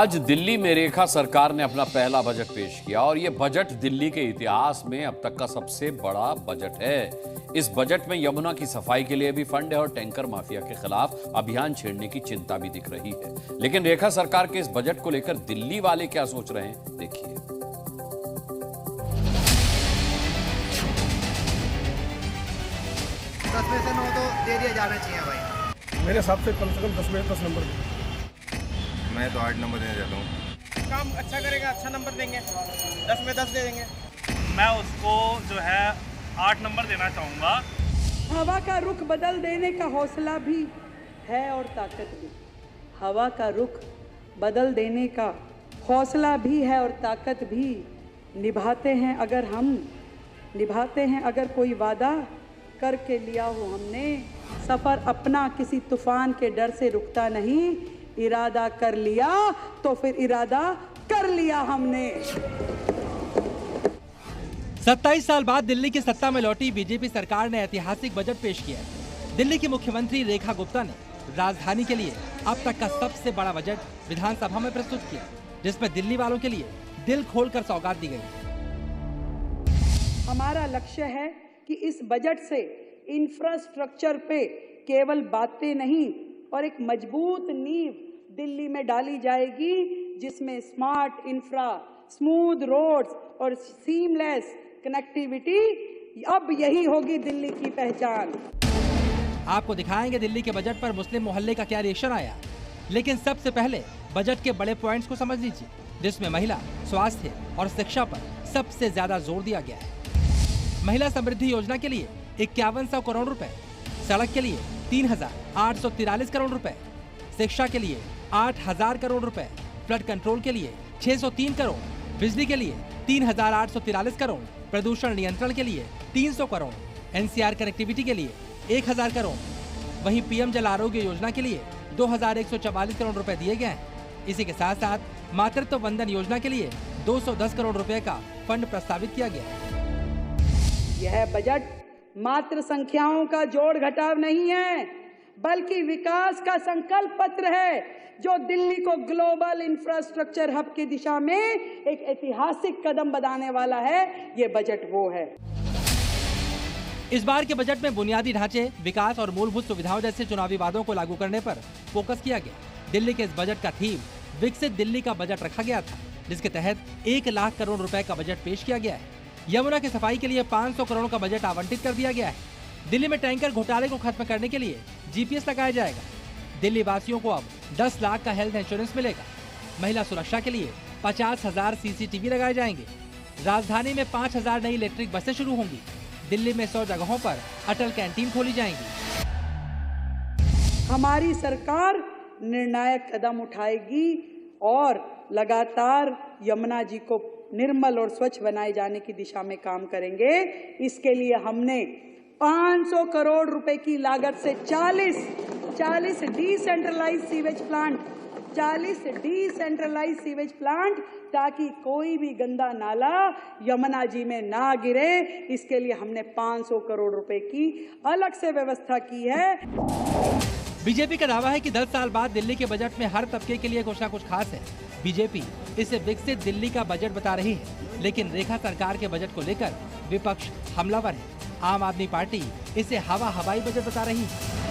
आज दिल्ली में रेखा सरकार ने अपना पहला बजट पेश किया और यह बजट दिल्ली के इतिहास में अब तक का सबसे बड़ा बजट है। इस बजट में यमुना की सफाई के लिए भी फंड है और टैंकर माफिया के खिलाफ अभियान छेड़ने की चिंता भी दिख रही है। लेकिन रेखा सरकार के इस बजट को लेकर दिल्ली वाले क्या सोच रहे हैं, देखिए। 10 में से 9 तो दे दिया जाना चाहिए भाई। मेरे हिसाब से कम 10 में 10 नंबर दे। मैं तो 8 नंबर देना चाहता हूँ। काम अच्छा करेगा, अच्छा नंबर देंगे, 10 में 10 दे देंगे। मैं उसको जो है 8 नंबर देना चाहूँगा। हवा का रुख बदल देने का हौसला भी है और ताकत भी। हवा का रुख बदल देने का हौसला भी है और ताकत भी। निभाते हैं अगर कोई वादा करके लिया हो हमने। सफ़र अपना किसी तूफान के डर से रुकता नहीं। इरादा कर लिया तो फिर इरादा कर लिया हमने। 27 साल बाद दिल्ली की सत्ता में लौटी बीजेपी सरकार ने ऐतिहासिक बजट पेश किया है। दिल्ली की मुख्यमंत्री रेखा गुप्ता ने राजधानी के लिए अब तक का सबसे बड़ा बजट विधानसभा में प्रस्तुत किया, जिसमें दिल्ली वालों के लिए दिल खोलकर सौगात दी गई। हमारा लक्ष्य है कि इस बजट से इंफ्रास्ट्रक्चर पे केवल बातें नहीं और एक मजबूत नींव दिल्ली में डाली जाएगी, जिसमें स्मार्ट इंफ्रा, स्मूथ रोड्स और सीमलेस कनेक्टिविटी, अब यही होगी दिल्ली की पहचान। आपको दिखाएंगे दिल्ली के बजट पर मुस्लिम मोहल्ले का क्या रिएक्शन आया। लेकिन सबसे पहले बजट के बड़े पॉइंट्स को समझ लीजिए, जिसमें महिला, स्वास्थ्य और शिक्षा पर सबसे ज्यादा जोर दिया गया है। महिला समृद्धि योजना के लिए 5100 करोड़ रुपए, सड़क के लिए 3843 करोड़ रुपए, शिक्षा के लिए 8000 करोड़ रुपए, फ्लड कंट्रोल के लिए 603 करोड़, बिजली के लिए 3843 करोड़, प्रदूषण नियंत्रण के लिए 300 करोड़, एनसीआर कनेक्टिविटी के लिए 1000 करोड़। वहीं पीएम जल आरोग्य योजना के लिए 2144 करोड़ रुपए दिए गए हैं। इसी के साथ साथ मातृत्व वंदन योजना के लिए 210 करोड़ रुपए का फंड प्रस्तावित किया गया है। यह बजट मात्र संख्याओं का जोड़ घटाव नहीं है, बल्कि विकास का संकल्प पत्र है, जो दिल्ली को ग्लोबल इंफ्रास्ट्रक्चर हब की दिशा में एक ऐतिहासिक कदम बढ़ाने वाला है। ये बजट वो है। इस बार के बजट में बुनियादी ढांचे, विकास और मूलभूत सुविधाओं जैसे चुनावी वादों को लागू करने पर फोकस किया गया। दिल्ली के इस बजट का थीम विकसित दिल्ली का बजट रखा गया था, जिसके तहत 1 लाख करोड़ रुपए का बजट पेश किया गया है। यमुना की सफाई के लिए 500 करोड़ का बजट आवंटित कर दिया गया है। दिल्ली में टैंकर घोटाले को खत्म करने के लिए जीपीएस लगाया जाएगा। दिल्ली वासियों को अब 10 लाख का हेल्थ इंश्योरेंस मिलेगा। महिला सुरक्षा के लिए 50,000 सीसीटीवी लगाए जाएंगे। राजधानी में 5000 नई इलेक्ट्रिक बसें शुरू होंगी। दिल्ली में 100 जगहों पर अटल कैंटीन खोली जाएंगी। हमारी सरकार निर्णायक कदम उठाएगी और लगातार यमुना जी को निर्मल और स्वच्छ बनाए जाने की दिशा में काम करेंगे। इसके लिए हमने 500 करोड़ रुपए की लागत से 40 डिसेंट्रलाइज सीवेज प्लांट, ताकि कोई भी गंदा नाला यमुना जी में ना गिरे, इसके लिए हमने 500 करोड़ रुपए की अलग से व्यवस्था की है। बीजेपी का दावा है कि 10 साल बाद दिल्ली के बजट में हर तबके के लिए कुछ न कुछ खास है। बीजेपी इसे विकसित दिल्ली का बजट बता रही है, लेकिन रेखा सरकार के बजट को लेकर विपक्ष हमलावर है। आम आदमी पार्टी इसे हवाई बजट बता रही है।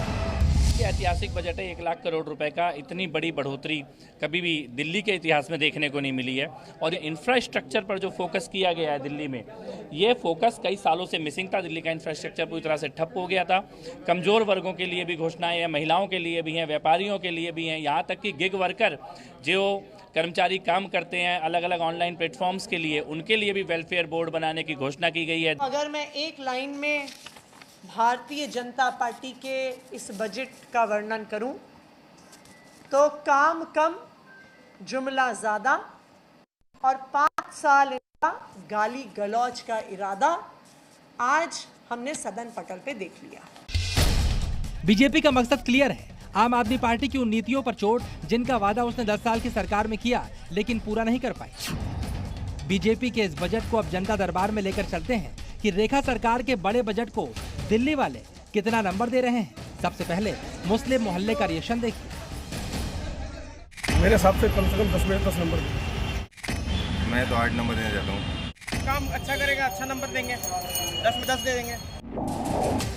ऐतिहासिक बजट है, 1 लाख करोड़ रुपए का। इतनी बड़ी बढ़ोतरी कभी भी दिल्ली के इतिहास में देखने को नहीं मिली है। और इंफ्रास्ट्रक्चर पर जो फोकस किया गया है दिल्ली में, ये फोकस कई सालों से मिसिंग था। दिल्ली का इंफ्रास्ट्रक्चर पूरी तरह से ठप हो गया था। कमज़ोर वर्गों के लिए भी घोषणाएं हैं, महिलाओं के लिए भी हैं, व्यापारियों के लिए भी हैं, यहाँ तक कि गिग वर्कर जो कर्मचारी काम करते हैं अलग अलग ऑनलाइन प्लेटफॉर्म्स के लिए, उनके लिए भी वेलफेयर बोर्ड बनाने की घोषणा की गई है। अगर मैं एक लाइन में भारतीय जनता पार्टी के इस बजट का वर्णन करूं, तो काम कम, जुमला ज़्यादा और 5 साल का गाली गलौज का इरादा आज हमने सदन पटल पे देख लिया। बीजेपी का मकसद क्लियर है। आम आदमी पार्टी की उन नीतियों पर चोट जिनका वादा उसने 10 साल की सरकार में किया लेकिन पूरा नहीं कर पाई। बीजेपी के इस बजट को अब जनता दरबार में लेकर चलते हैं कि रेखा सरकार के बड़े बजट को दिल्ली वाले कितना नंबर दे रहे हैं। सबसे पहले मुस्लिम मोहल्ले का रिएक्शन देखिए। मेरे हिसाब से कम 10 में 10 नंबर दें। मैं तो 8 नंबर देना चाहता हूँ। काम अच्छा करेगा, अच्छा नंबर देंगे, 10 में 10 दे देंगे।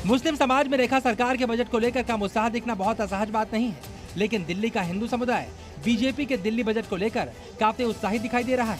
मुस्लिम समाज में रेखा सरकार के बजट को लेकर कम उत्साह दिखना बहुत असहज बात नहीं है, लेकिन दिल्ली का हिंदू समुदाय बीजेपी के दिल्ली बजट को लेकर काफी उत्साहित दिखाई दे रहा है।